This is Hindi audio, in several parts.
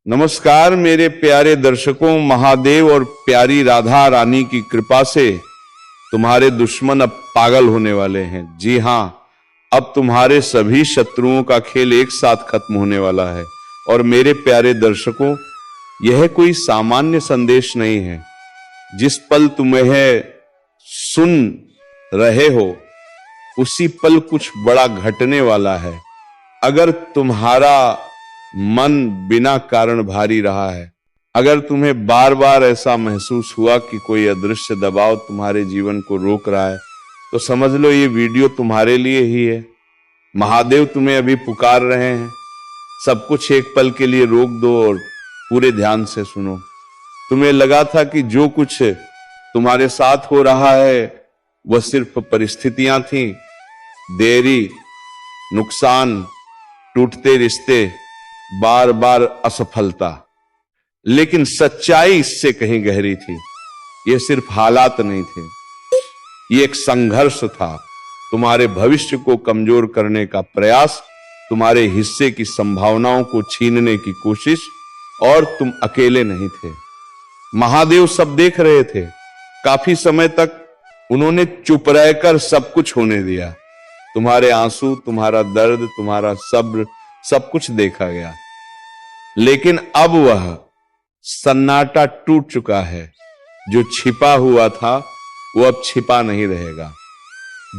नमस्कार मेरे प्यारे दर्शकों, महादेव और प्यारी राधा रानी की कृपा से तुम्हारे दुश्मन अब पागल होने वाले हैं। जी हां, अब तुम्हारे सभी शत्रुओं का खेल एक साथ खत्म होने वाला है। और मेरे प्यारे दर्शकों, यह कोई सामान्य संदेश नहीं है। जिस पल तुम्हें सुन रहे हो उसी पल कुछ बड़ा घटने वाला है। अगर तुम्हारा मन बिना कारण भारी रहा है, अगर तुम्हें बार बार ऐसा महसूस हुआ कि कोई अदृश्य दबाव तुम्हारे जीवन को रोक रहा है, तो समझ लो ये वीडियो तुम्हारे लिए ही है। महादेव तुम्हें अभी पुकार रहे हैं। सब कुछ एक पल के लिए रोक दो और पूरे ध्यान से सुनो। तुम्हें लगा था कि जो कुछ तुम्हारे साथ हो रहा है वह सिर्फ परिस्थितियां थीं, देरी, नुकसान, टूटते रिश्ते, बार बार असफलता। लेकिन सच्चाई इससे कहीं गहरी थी। यह सिर्फ हालात नहीं थे, यह एक संघर्ष था। तुम्हारे भविष्य को कमजोर करने का प्रयास, तुम्हारे हिस्से की संभावनाओं को छीनने की कोशिश, और तुम अकेले नहीं थे। महादेव सब देख रहे थे। काफी समय तक उन्होंने चुप रहकर सब कुछ होने दिया। तुम्हारे आंसू, तुम्हारा दर्द, तुम्हारा सब्र, सब कुछ देखा गया। लेकिन अब वह सन्नाटा टूट चुका है। जो छिपा हुआ था वो अब छिपा नहीं रहेगा।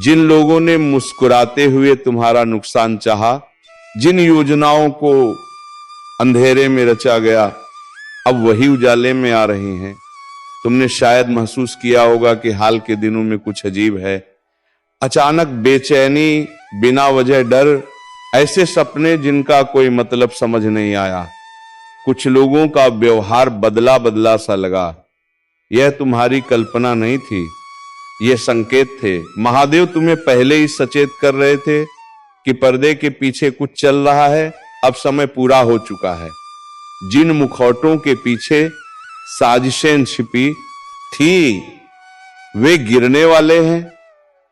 जिन लोगों ने मुस्कुराते हुए तुम्हारा नुकसान चाहा, जिन योजनाओं को अंधेरे में रचा गया, अब वही उजाले में आ रही हैं। तुमने शायद महसूस किया होगा कि हाल के दिनों में कुछ अजीब है। अचानक बेचैनी, बिना वजह डर, ऐसे सपने जिनका कोई मतलब समझ नहीं आया। कुछ लोगों का व्यवहार बदला बदला सा लगा। यह तुम्हारी कल्पना नहीं थी, यह संकेत थे। महादेव तुम्हें पहले ही सचेत कर रहे थे कि पर्दे के पीछे कुछ चल रहा है। अब समय पूरा हो चुका है। जिन मुखौटों के पीछे साजिशें छिपी थी वे गिरने वाले हैं।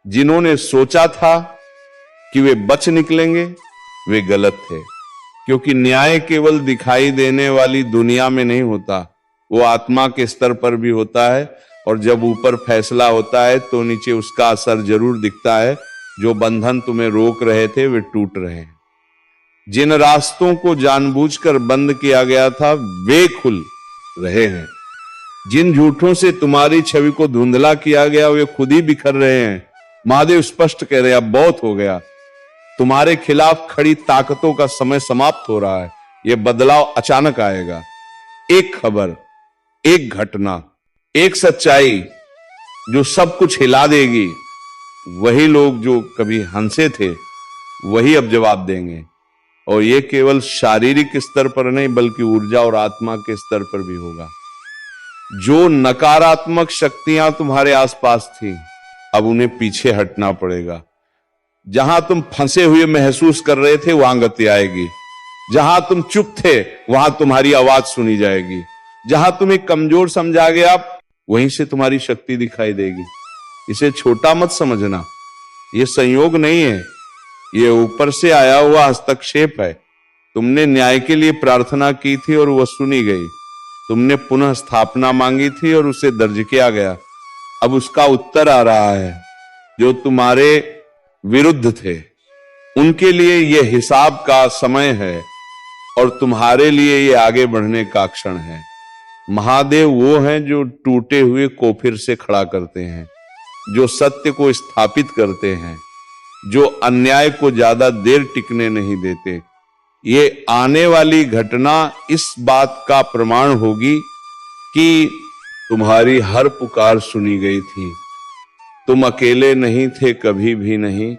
जिन्होंने सोचा था कि वे बच निकलेंगे, वे गलत थे। क्योंकि न्याय केवल दिखाई देने वाली दुनिया में नहीं होता, वो आत्मा के स्तर पर भी होता है। और जब ऊपर फैसला होता है तो नीचे उसका असर जरूर दिखता है। जो बंधन तुम्हें रोक रहे थे वे टूट रहे हैं। जिन रास्तों को जानबूझकर बंद किया गया था वे खुल रहे हैं। जिन झूठों से तुम्हारी छवि को धुंधला किया गया वे खुद ही बिखर रहे हैं। महादेव स्पष्ट कह रहे हैं, अब बहुत हो गया। तुम्हारे खिलाफ खड़ी ताकतों का समय समाप्त हो रहा है। यह बदलाव अचानक आएगा। एक खबर, एक घटना, एक सच्चाई जो सब कुछ हिला देगी। वही लोग जो कभी हंसे थे वही अब जवाब देंगे। और यह केवल शारीरिक स्तर पर नहीं बल्कि ऊर्जा और आत्मा के स्तर पर भी होगा। जो नकारात्मक शक्तियां तुम्हारे आसपास थी, अब उन्हें पीछे हटना पड़ेगा। जहां तुम फंसे हुए महसूस कर रहे थे वहां गति आएगी। जहां तुम चुप थे वहां तुम्हारी आवाज सुनी जाएगी। जहां तुम्हें कमजोर समझा गया वहीं से तुम्हारी शक्ति दिखाई देगी। इसे छोटा मत समझना, यह संयोग नहीं है, यह ऊपर से आया हुआ हस्तक्षेप है। तुमने न्याय के लिए प्रार्थना की थी और वह सुनी गई। तुमने पुनः स्थापना मांगी थी और उसे दर्ज किया गया। अब उसका उत्तर आ रहा है। जो तुम्हारे विरुद्ध थे उनके लिए यह हिसाब का समय है और तुम्हारे लिए यह आगे बढ़ने का क्षण है। महादेव वो हैं जो टूटे हुए को फिर से खड़ा करते हैं, जो सत्य को स्थापित करते हैं, जो अन्याय को ज्यादा देर टिकने नहीं देते। ये आने वाली घटना इस बात का प्रमाण होगी कि तुम्हारी हर पुकार सुनी गई थी। तुम अकेले नहीं थे, कभी भी नहीं।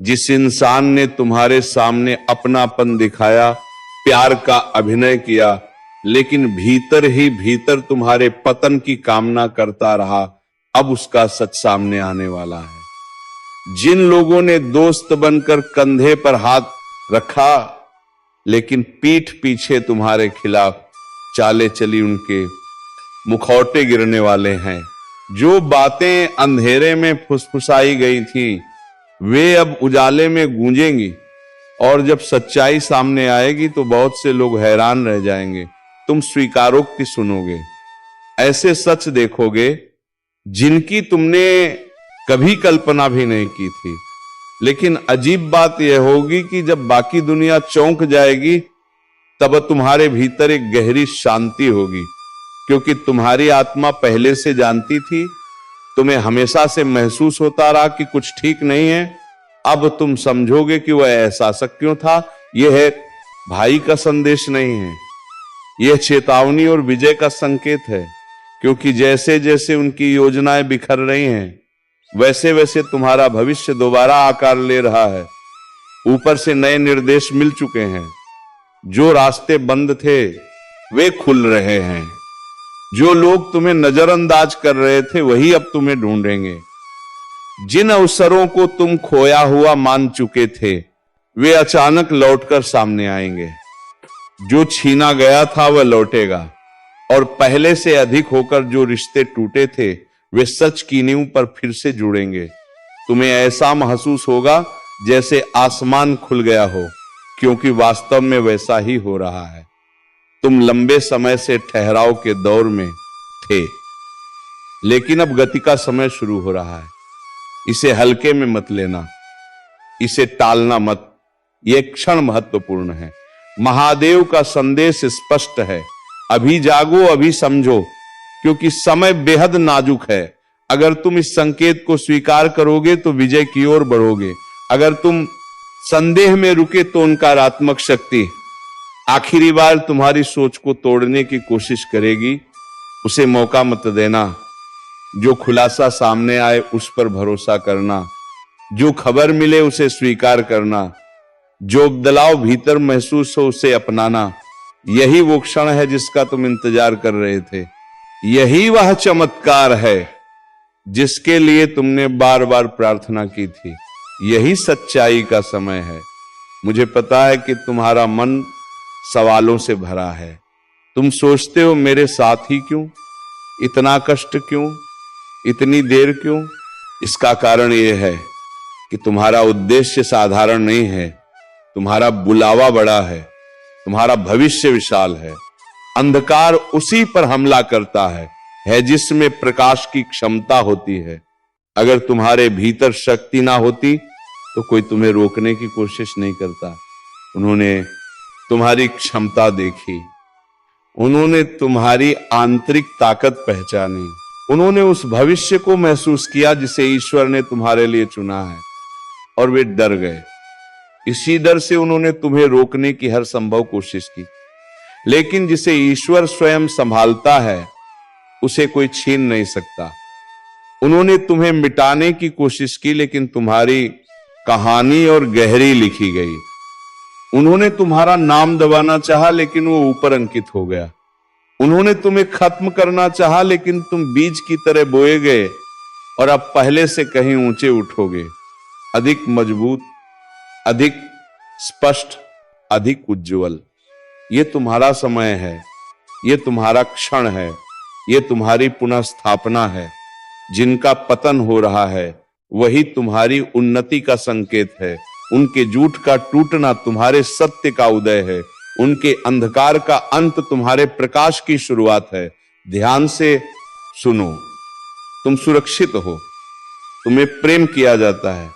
जिस इंसान ने तुम्हारे सामने अपनापन दिखाया, प्यार का अभिनय किया, लेकिन भीतर ही भीतर तुम्हारे पतन की कामना करता रहा, अब उसका सच सामने आने वाला है। जिन लोगों ने दोस्त बनकर कंधे पर हाथ रखा लेकिन पीठ पीछे तुम्हारे खिलाफ चाले चली, उनके मुखौटे गिरने वाले हैं। जो बातें अंधेरे में फुसफुसाई गई थी वे अब उजाले में गूंजेंगी। और जब सच्चाई सामने आएगी तो बहुत से लोग हैरान रह जाएंगे। तुम स्वीकारोक्ति सुनोगे, ऐसे सच देखोगे जिनकी तुमने कभी कल्पना भी नहीं की थी। लेकिन अजीब बात यह होगी कि जब बाकी दुनिया चौंक जाएगी तब तुम्हारे भीतर एक गहरी शांति होगी, क्योंकि तुम्हारी आत्मा पहले से जानती थी, तुम्हें हमेशा से महसूस होता रहा कि कुछ ठीक नहीं है। अब तुम समझोगे कि वह ऐसा क्यों था। यह है भाई का संदेश नहीं है, यह चेतावनी और विजय का संकेत है, क्योंकि जैसे जैसे उनकी योजनाएं बिखर रही हैं वैसे वैसे तुम्हारा भविष्य दोबारा आकार ले रहा है। ऊपर से नए निर्देश मिल चुके हैं, जो रास्ते बंद थे वे खुल रहे हैं, जो लोग तुम्हें नजरअंदाज कर रहे थे वही अब तुम्हें ढूंढेंगे, जिन अवसरों को तुम खोया हुआ मान चुके थे वे अचानक लौटकर सामने आएंगे, जो छीना गया था वह लौटेगा, और पहले से अधिक होकर जो रिश्ते टूटे थे वे सच की नींव पर फिर से जुड़ेंगे। तुम्हें ऐसा महसूस होगा जैसे आसमान खुल गया हो, क्योंकि वास्तव में वैसा ही हो रहा है। तुम लंबे समय से ठहराव के दौर में थे, लेकिन अब गति का समय शुरू हो रहा है। इसे हल्के में मत लेना, इसे टालना मत, यह क्षण महत्वपूर्ण है। महादेव का संदेश स्पष्ट है, अभी जागो, अभी समझो, क्योंकि समय बेहद नाजुक है। अगर तुम इस संकेत को स्वीकार करोगे तो विजय की ओर बढ़ोगे। अगर तुम संदेह में रुके तो नकारात्मक शक्ति आखिरी बार तुम्हारी सोच को तोड़ने की कोशिश करेगी। उसे मौका मत देना। जो खुलासा सामने आए उस पर भरोसा करना, जो खबर मिले उसे स्वीकार करना, जो बदलाव भीतर महसूस हो उसे अपनाना। यही वो क्षण है जिसका तुम इंतजार कर रहे थे। यही वह चमत्कार है जिसके लिए तुमने बार बार प्रार्थना की थी। यही सच्चाई का समय है। मुझे पता है कि तुम्हारा मन सवालों से भरा है। तुम सोचते हो मेरे साथ ही क्यों, इतना कष्ट क्यों, इतनी देर क्यों। इसका कारण यह है कि तुम्हारा उद्देश्य साधारण नहीं है, तुम्हारा बुलावा बड़ा है, तुम्हारा भविष्य विशाल है। अंधकार उसी पर हमला करता है जिसमें प्रकाश की क्षमता होती है। अगर तुम्हारे भीतर शक्ति ना होती तो कोई तुम्हें रोकने की कोशिश नहीं करता। उन्होंने तुम्हारी क्षमता देखी, उन्होंने तुम्हारी आंतरिक ताकत पहचानी, उन्होंने उस भविष्य को महसूस किया जिसे ईश्वर ने तुम्हारे लिए चुना है, और वे डर गए। इसी डर से उन्होंने तुम्हें रोकने की हर संभव कोशिश की। लेकिन जिसे ईश्वर स्वयं संभालता है उसे कोई छीन नहीं सकता। उन्होंने तुम्हें मिटाने की कोशिश की, लेकिन तुम्हारी कहानी और गहरी लिखी गई। उन्होंने तुम्हारा नाम दबाना चाहा, लेकिन वो ऊपर अंकित हो गया। उन्होंने तुम्हें खत्म करना चाहा, लेकिन तुम बीज की तरह बोए गए और अब पहले से कहीं ऊंचे उठोगे, अधिक मजबूत, अधिक स्पष्ट, अधिक उज्जवल। ये तुम्हारा समय है, ये तुम्हारा क्षण है, ये तुम्हारी पुनः स्थापना है। जिनका पतन हो रहा है वही तुम्हारी उन्नति का संकेत है। उनके झूठ का टूटना तुम्हारे सत्य का उदय है। उनके अंधकार का अंत तुम्हारे प्रकाश की शुरुआत है। ध्यान से सुनो, तुम सुरक्षित हो, तुम्हें प्रेम किया जाता है,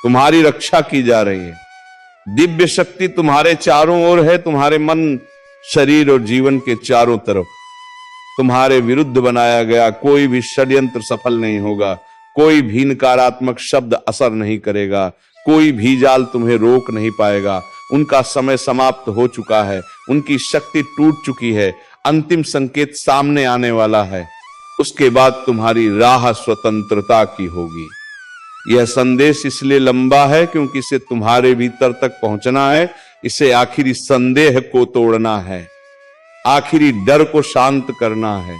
तुम्हारी रक्षा की जा रही है। दिव्य शक्ति तुम्हारे चारों ओर है, तुम्हारे मन, शरीर और जीवन के चारों तरफ। तुम्हारे विरुद्ध बनाया गया कोई भी षड्यंत्र सफल नहीं होगा, कोई भी नकारात्मक शब्द असर नहीं करेगा, कोई भी जाल तुम्हें रोक नहीं पाएगा। उनका समय समाप्त हो चुका है, उनकी शक्ति टूट चुकी है, अंतिम संकेत सामने आने वाला है। उसके बाद तुम्हारी राह स्वतंत्रता की होगी। यह संदेश इसलिए लंबा है क्योंकि इसे तुम्हारे भीतर तक पहुंचना है। इसे आखिरी संदेह को तोड़ना है, आखिरी डर को शांत करना है,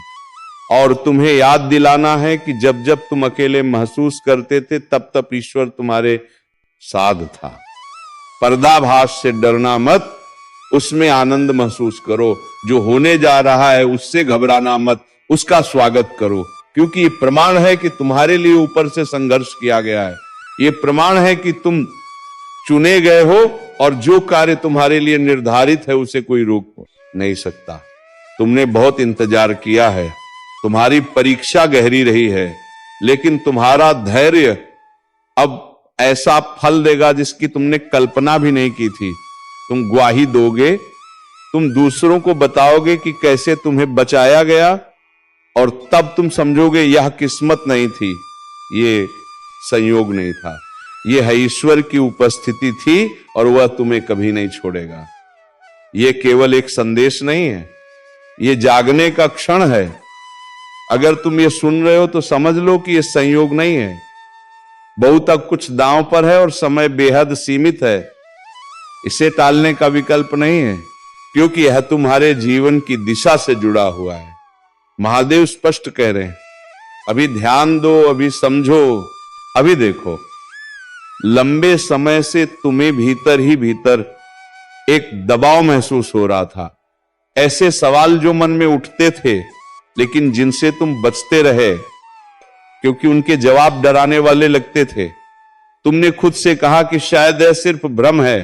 और तुम्हें याद दिलाना है कि जब जब तुम अकेले महसूस करते थे तब तब ईश्वर तुम्हारे साथ था। पर्दाभास से डरना मत, उसमें आनंद महसूस करो। जो होने जा रहा है उससे घबराना मत, उसका स्वागत करो, क्योंकि ये प्रमाण है कि तुम्हारे लिए ऊपर से संघर्ष किया गया है। ये प्रमाण है कि तुम चुने गए हो और जो कार्य तुम्हारे लिए निर्धारित है उसे कोई रोक नहीं सकता। तुमने बहुत इंतजार किया है, तुम्हारी परीक्षा गहरी रही है, लेकिन तुम्हारा धैर्य अब ऐसा फल देगा जिसकी तुमने कल्पना भी नहीं की थी। तुम ग्वाही दोगे, तुम दूसरों को बताओगे कि कैसे तुम्हें बचाया गया, और तब तुम समझोगे यह किस्मत नहीं थी, ये संयोग नहीं था, ये है ईश्वर की उपस्थिति थी और वह तुम्हें कभी नहीं छोड़ेगा। ये केवल एक संदेश नहीं है, ये जागने का क्षण है। अगर तुम ये सुन रहे हो तो समझ लो कि ये संयोग नहीं है, बहुत अब कुछ दांव पर है और समय बेहद सीमित है। इसे टालने का विकल्प नहीं है, क्योंकि यह तुम्हारे जीवन की दिशा से जुड़ा हुआ है। महादेव स्पष्ट कह रहे हैं, अभी ध्यान दो, अभी समझो, अभी देखो। लंबे समय से तुम्हें भीतर ही भीतर एक दबाव महसूस हो रहा था। ऐसे सवाल जो मन में उठते थे, लेकिन जिनसे तुम बचते रहे, क्योंकि उनके जवाब डराने वाले लगते थे। तुमने खुद से कहा कि शायद यह सिर्फ भ्रम है,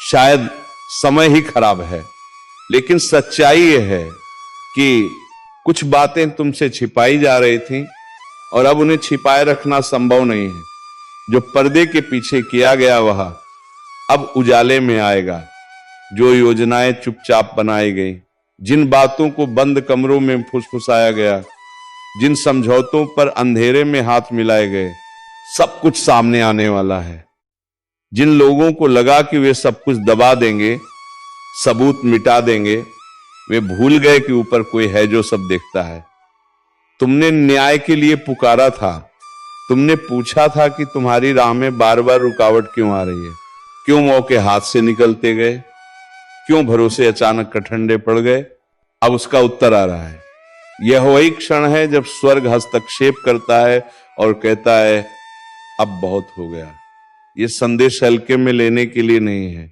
शायद समय ही खराब है। लेकिन सच्चाई यह है कि कुछ बातें तुमसे छिपाई जा रही थीं और अब उन्हें छिपाए रखना संभव नहीं है। जो पर्दे के पीछे किया गया वह अब उजाले में आएगा। जो योजनाएं चुपचाप बनाई गई, जिन बातों को बंद कमरों में फुसफुसाया गया, जिन समझौतों पर अंधेरे में हाथ मिलाए गए, सब कुछ सामने आने वाला है। जिन लोगों को लगा कि वे सब कुछ दबा देंगे, सबूत मिटा देंगे, वे भूल गए कि ऊपर कोई है जो सब देखता है। तुमने न्याय के लिए पुकारा था, तुमने पूछा था कि तुम्हारी राह में बार बार रुकावट क्यों आ रही है, क्यों मौके हाथ से निकलते गए, क्यों भरोसे अचानक कठंडे पड़ गए। अब उसका उत्तर आ रहा है। यह वही क्षण है जब स्वर्ग हस्तक्षेप करता है और कहता है अब बहुत हो गया। यह संदेश हल्के में लेने के लिए नहीं है,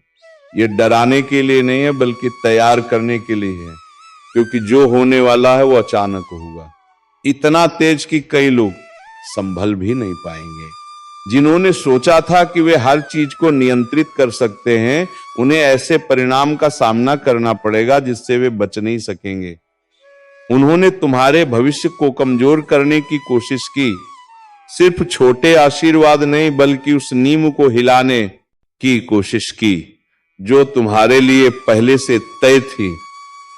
यह डराने के लिए नहीं है, बल्कि तैयार करने के लिए है, क्योंकि जो होने वाला है वो अचानक होगा, इतना तेज कि कई लोग संभल भी नहीं पाएंगे। जिन्होंने सोचा था कि वे हर चीज को नियंत्रित कर सकते हैं, उन्हें ऐसे परिणाम का सामना करना पड़ेगा जिससे वे बच नहीं सकेंगे। उन्होंने तुम्हारे भविष्य को कमजोर करने की कोशिश की, सिर्फ छोटे आशीर्वाद नहीं बल्कि उस नींव को हिलाने की कोशिश की जो तुम्हारे लिए पहले से तय थी।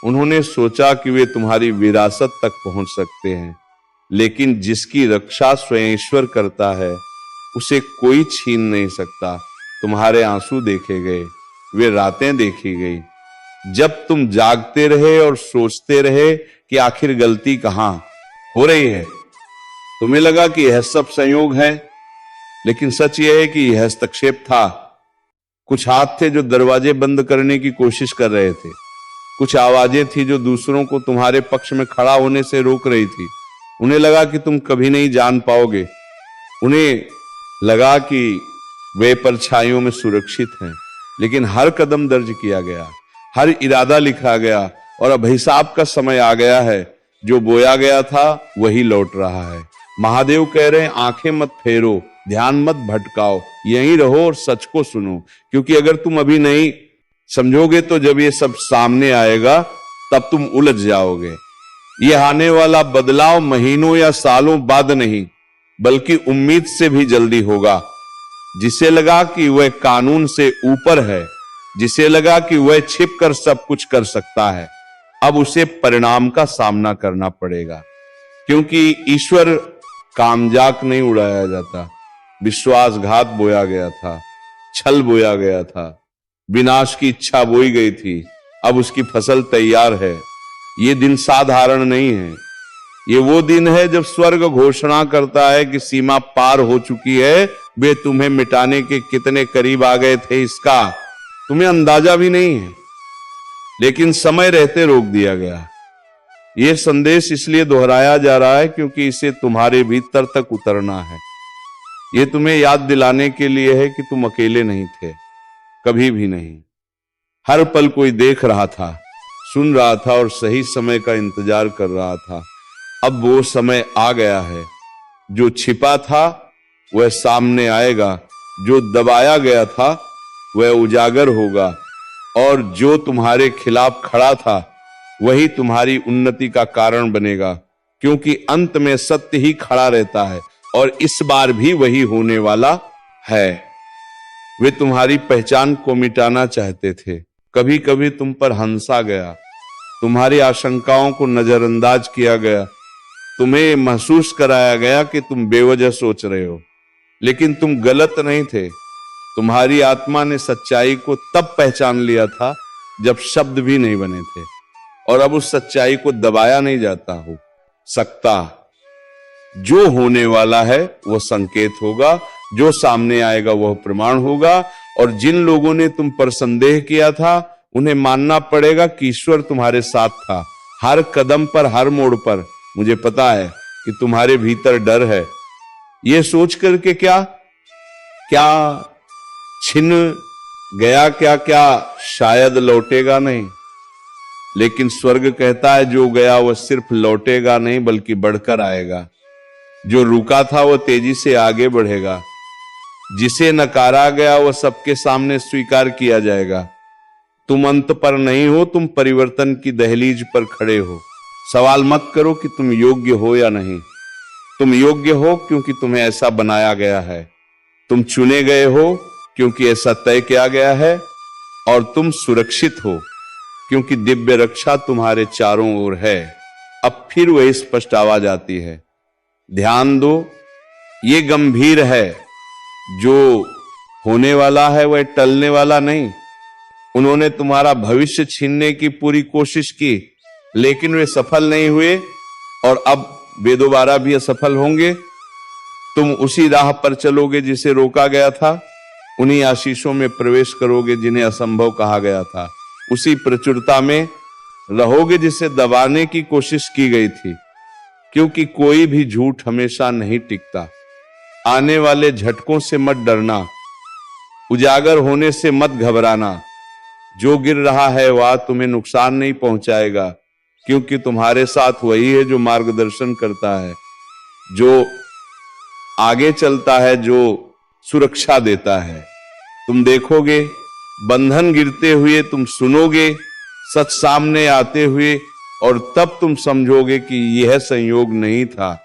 उन्होंने सोचा कि वे तुम्हारी विरासत तक पहुंच सकते हैं, लेकिन जिसकी रक्षा स्वयं ईश्वर करता है उसे कोई छीन नहीं सकता। तुम्हारे आंसू देखे गए, वे रातें देखी गई, जब तुम जागते रहे और सोचते रहे कि आखिर गलती कहां हो रही है। तुम्हें लगा कि यह सब संयोग है, लेकिन सच यह है कि यह हस्तक्षेप था। कुछ हाथ थे जो दरवाजे बंद करने की कोशिश कर रहे थे, कुछ आवाजें थी जो दूसरों को तुम्हारे पक्ष में खड़ा होने से रोक रही थी। उन्हें लगा कि तुम कभी नहीं जान पाओगे, उन्हें लगा कि वे परछाइयों में सुरक्षित हैं, लेकिन हर कदम दर्ज किया गया, हर इरादा लिखा गया और अब हिसाब का समय आ गया है। जो बोया गया था वही लौट रहा है। महादेव कह रहे हैं आंखें मत फेरो, ध्यान मत भटकाओ, यहीं रहो और सच को सुनो, क्योंकि अगर तुम अभी नहीं समझोगे तो जब ये सब सामने आएगा तब तुम उलझ जाओगे। यह आने वाला बदलाव महीनों या सालों बाद नहीं बल्कि उम्मीद से भी जल्दी होगा। जिसे लगा कि वह कानून से ऊपर है, जिसे लगा कि वह छिप कर सब कुछ कर सकता है, अब उसे परिणाम का सामना करना पड़ेगा, क्योंकि ईश्वर कामजाक नहीं उड़ाया जाता। विश्वासघात बोया गया था, छल बोया गया था, विनाश की इच्छा बोई गई थी, अब उसकी फसल तैयार है। ये दिन साधारण नहीं है, ये वो दिन है जब स्वर्ग घोषणा करता है कि सीमा पार हो चुकी है। वे तुम्हें मिटाने के कितने करीब आ गए थे इसका तुम्हें अंदाजा भी नहीं है, लेकिन समय रहते रोक दिया गया। यह संदेश इसलिए दोहराया जा रहा है क्योंकि इसे तुम्हारे भीतर तक उतरना है। यह तुम्हें याद दिलाने के लिए है कि तुम अकेले नहीं थे, कभी भी नहीं। हर पल कोई देख रहा था, सुन रहा था और सही समय का इंतजार कर रहा था। अब वो समय आ गया है, जो छिपा था वह सामने आएगा, जो दबाया गया था वह उजागर होगा, और जो तुम्हारे खिलाफ खड़ा था वही तुम्हारी उन्नति का कारण बनेगा, क्योंकि अंत में सत्य ही खड़ा रहता है और इस बार भी वही होने वाला है। वे तुम्हारी पहचान को मिटाना चाहते थे, कभी कभी तुम पर हंसा गया, तुम्हारी आशंकाओं को नजरअंदाज किया गया, तुम्हें महसूस कराया गया कि तुम बेवजह सोच रहे हो, लेकिन तुम गलत नहीं थे। तुम्हारी आत्मा ने सच्चाई को तब पहचान लिया था जब शब्द भी नहीं बने थे, और अब उस सच्चाई को दबाया नहीं जाता हो सकता। जो होने वाला है वह संकेत होगा, जो सामने आएगा वह प्रमाण होगा, और जिन लोगों ने तुम पर संदेह किया था उन्हें मानना पड़ेगा कि ईश्वर तुम्हारे साथ था हर कदम पर, हर मोड़ पर। मुझे पता है कि तुम्हारे भीतर डर है, यह सोच करके क्या क्या छिन गया, क्या क्या शायद लौटेगा नहीं। लेकिन स्वर्ग कहता है जो गया वह सिर्फ लौटेगा नहीं बल्कि बढ़कर आएगा। जो रुका था वह तेजी से आगे बढ़ेगा। जिसे नकारा गया वह सबके सामने स्वीकार किया जाएगा। तुम अंत पर नहीं हो, तुम परिवर्तन की दहलीज पर खड़े हो। सवाल मत करो कि तुम योग्य हो या नहीं। तुम योग्य हो क्योंकि तुम्हें ऐसा बनाया गया है। तुम चुने गए हो क्योंकि ऐसा तय किया गया है, और तुम सुरक्षित हो क्योंकि दिव्य रक्षा तुम्हारे चारों ओर है। अब फिर वही स्पष्ट आवाज आती है, ध्यान दो, ये गंभीर है। जो होने वाला है वह टलने वाला नहीं। उन्होंने तुम्हारा भविष्य छीनने की पूरी कोशिश की, लेकिन वे सफल नहीं हुए, और अब वे दोबारा भी असफल होंगे। तुम उसी राह पर चलोगे जिसे रोका गया था, उन्हीं आशीषों में प्रवेश करोगे जिन्हें असंभव कहा गया था, उसी प्रचुरता में रहोगे जिसे दबाने की कोशिश की गई थी। क्योंकि कोई भी झूठ हमेशा नहीं टिकता। आने वाले झटकों से मत डरना, उजागर होने से मत घबराना। जो गिर रहा है वह तुम्हें नुकसान नहीं पहुंचाएगा, क्योंकि तुम्हारे साथ वही है जो मार्गदर्शन करता है, जो आगे चलता है, जो सुरक्षा देता है। तुम देखोगे बंधन गिरते हुए, तुम सुनोगे सच सामने आते हुए, और तब तुम समझोगे कि यह संयोग नहीं था,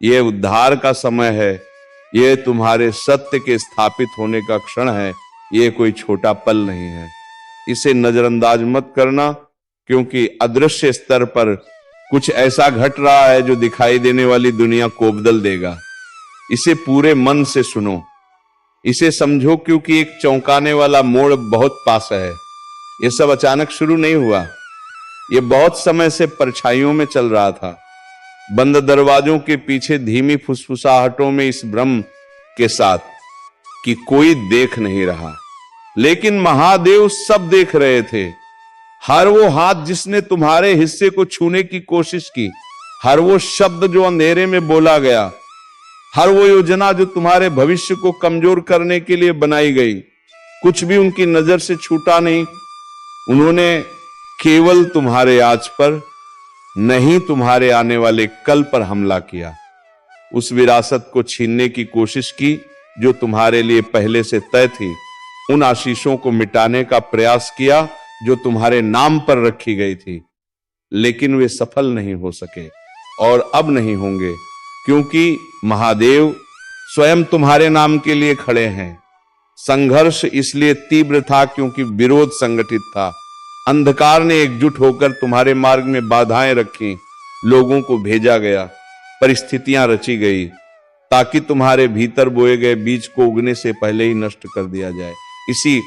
यह उद्धार का समय है, यह तुम्हारे सत्य के स्थापित होने का क्षण है, यह कोई छोटा पल नहीं है। इसे नजरअंदाज मत करना, क्योंकि अदृश्य स्तर पर कुछ ऐसा घट रहा है जो दिखाई देने वाली दुनिया को बदल देगा। इसे पूरे मन से सुनो, इसे समझो, क्योंकि एक चौंकाने वाला मोड़ बहुत पास है। यह सब अचानक शुरू नहीं हुआ, यह बहुत समय से परछाइयों में चल रहा था, बंद दरवाजों के पीछे धीमी फुसफुसाहटों में, इस भ्रम के साथ कि कोई देख नहीं रहा। लेकिन महादेव सब देख रहे थे। हर वो हाथ जिसने तुम्हारे हिस्से को छूने की कोशिश की, हर वो शब्द जो अंधेरे में बोला गया, हर वो योजना जो तुम्हारे भविष्य को कमजोर करने के लिए बनाई गई, कुछ भी उनकी नजर से छूटा नहीं। उन्होंने केवल तुम्हारे आज पर नहीं, तुम्हारे आने वाले कल पर हमला किया। उस विरासत को छीनने की कोशिश की जो तुम्हारे लिए पहले से तय थी। उन आशीषों को मिटाने का प्रयास किया जो तुम्हारे नाम पर रखी गई थी, लेकिन वे सफल नहीं हो सके, और अब नहीं होंगे, क्योंकि महादेव स्वयं तुम्हारे नाम के लिए खड़े हैं। संघर्ष इसलिए तीव्र था क्योंकि विरोध संगठित था। अंधकार ने एकजुट होकर तुम्हारे मार्ग में बाधाएं रखी, लोगों को भेजा गया, परिस्थितियां रची गई, ताकि तुम्हारे भीतर बोए गए बीज को उगने से पहले ही नष्ट कर दिया जाए। इसी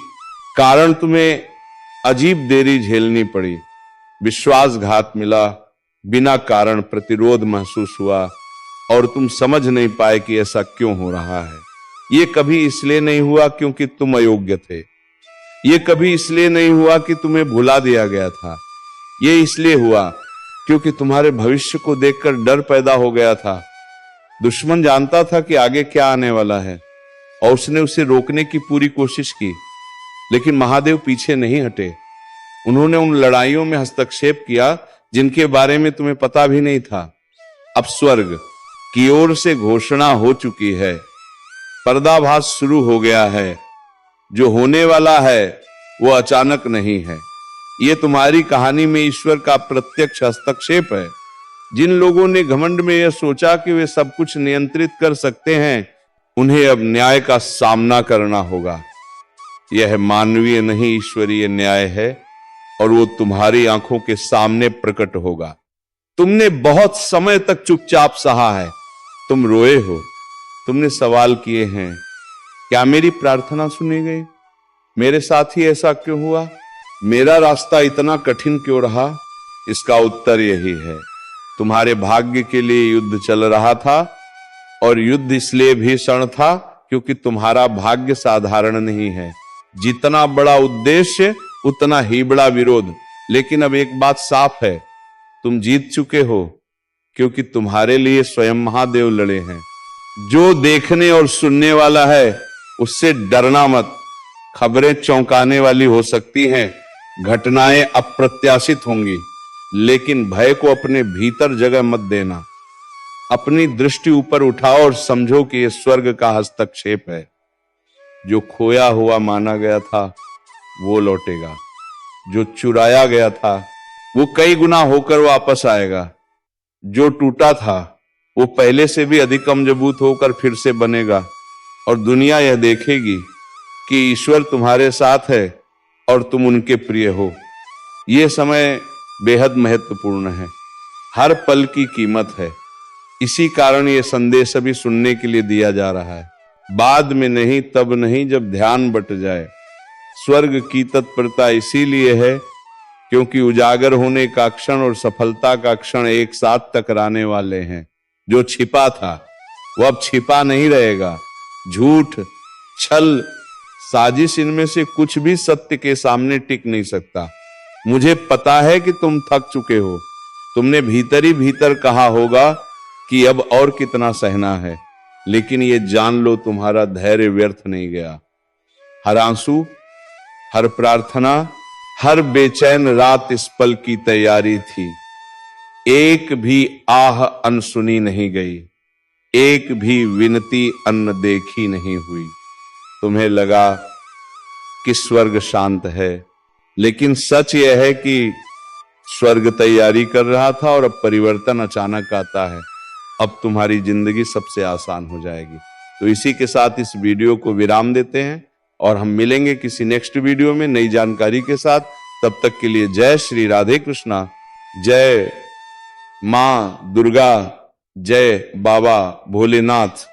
कारण तुम्हें अजीब देरी झेलनी पड़ी, विश्वासघात मिला, बिना कारण प्रतिरोध महसूस हुआ, और तुम समझ नहीं पाए कि ऐसा क्यों हो रहा है। ये कभी इसलिए नहीं हुआ क्योंकि तुम अयोग्य थे, ये कभी इसलिए नहीं हुआ कि तुम्हें भुला दिया गया था, ये इसलिए हुआ क्योंकि तुम्हारे भविष्य को देखकर डर पैदा हो गया था। दुश्मन जानता था कि आगे क्या आने वाला है, और उसने उसे रोकने की पूरी कोशिश की, लेकिन महादेव पीछे नहीं हटे। उन्होंने उन लड़ाइयों में हस्तक्षेप किया जिनके बारे में तुम्हें पता भी नहीं था। अब स्वर्ग की ओर से घोषणा हो चुकी है, पर्दाभास शुरू हो गया है। जो होने वाला है वो अचानक नहीं है। ये तुम्हारी कहानी में ईश्वर का प्रत्यक्ष हस्तक्षेप है। जिन लोगों ने घमंड में यह सोचा कि वे सब कुछ नियंत्रित कर सकते हैं, उन्हें अब न्याय का सामना करना होगा। यह मानवीय नहीं ईश्वरीय न्याय है और वो तुम्हारी आंखों के सामने प्रकट होगा। तुमने बहुत समय तक चुपचाप सहा है। तुम रोए हो, तुमने सवाल किए हैं, क्या मेरी प्रार्थना सुनी गई? मेरे साथ ही ऐसा क्यों हुआ? मेरा रास्ता इतना कठिन क्यों रहा? इसका उत्तर यही है, तुम्हारे भाग्य के लिए युद्ध चल रहा था और युद्ध इसलिए भीषण था क्योंकि तुम्हारा भाग्य साधारण नहीं है। जितना बड़ा उद्देश्य उतना ही बड़ा विरोध। लेकिन अब एक बात साफ है, तुम जीत चुके हो क्योंकि तुम्हारे लिए स्वयं महादेव लड़े हैं। जो देखने और सुनने वाला है उससे डरना मत। खबरें चौंकाने वाली हो सकती हैं, घटनाएं अप्रत्याशित होंगी, लेकिन भय को अपने भीतर जगह मत देना। अपनी दृष्टि ऊपर उठाओ और समझो कि यह स्वर्ग का हस्तक्षेप है। जो खोया हुआ माना गया था वो लौटेगा, जो चुराया गया था वो कई गुना होकर वापस आएगा, जो टूटा था वो पहले से भी अधिक मजबूत होकर फिर से बनेगा और दुनिया यह देखेगी कि ईश्वर तुम्हारे साथ है और तुम उनके प्रिय हो। यह समय बेहद महत्वपूर्ण है, हर पल की कीमत है। इसी कारण यह संदेश अभी सुनने के लिए दिया जा रहा है, बाद में नहीं, तब नहीं जब ध्यान बट जाए। स्वर्ग की तत्परता इसीलिए है क्योंकि उजागर होने का क्षण और सफलता का क्षण एक साथ टकराने वाले हैं। जो छिपा था वो अब छिपा नहीं रहेगा। झूठ, छल, साजिश, इनमें से कुछ भी सत्य के सामने टिक नहीं सकता। मुझे पता है कि तुम थक चुके हो। तुमने भीतर ही भीतर कहा होगा कि अब और कितना सहना है, लेकिन ये जान लो तुम्हारा धैर्य व्यर्थ नहीं गया। हर आंसू, हर प्रार्थना, हर बेचैन रात इस पल की तैयारी थी। एक भी आह अनसुनी नहीं गई, एक भी विनती अनदेखी नहीं हुई। तुम्हें लगा कि स्वर्ग शांत है, लेकिन सच यह है कि स्वर्ग तैयारी कर रहा था और अब परिवर्तन अचानक आता है। अब तुम्हारी जिंदगी सबसे आसान हो जाएगी। तो इसी के साथ इस वीडियो को विराम देते हैं और हम मिलेंगे किसी नेक्स्ट वीडियो में नई जानकारी के साथ। तब तक के लिए जय श्री राधे कृष्णा, जय मां दुर्गा, जय बाबा भोलेनाथ।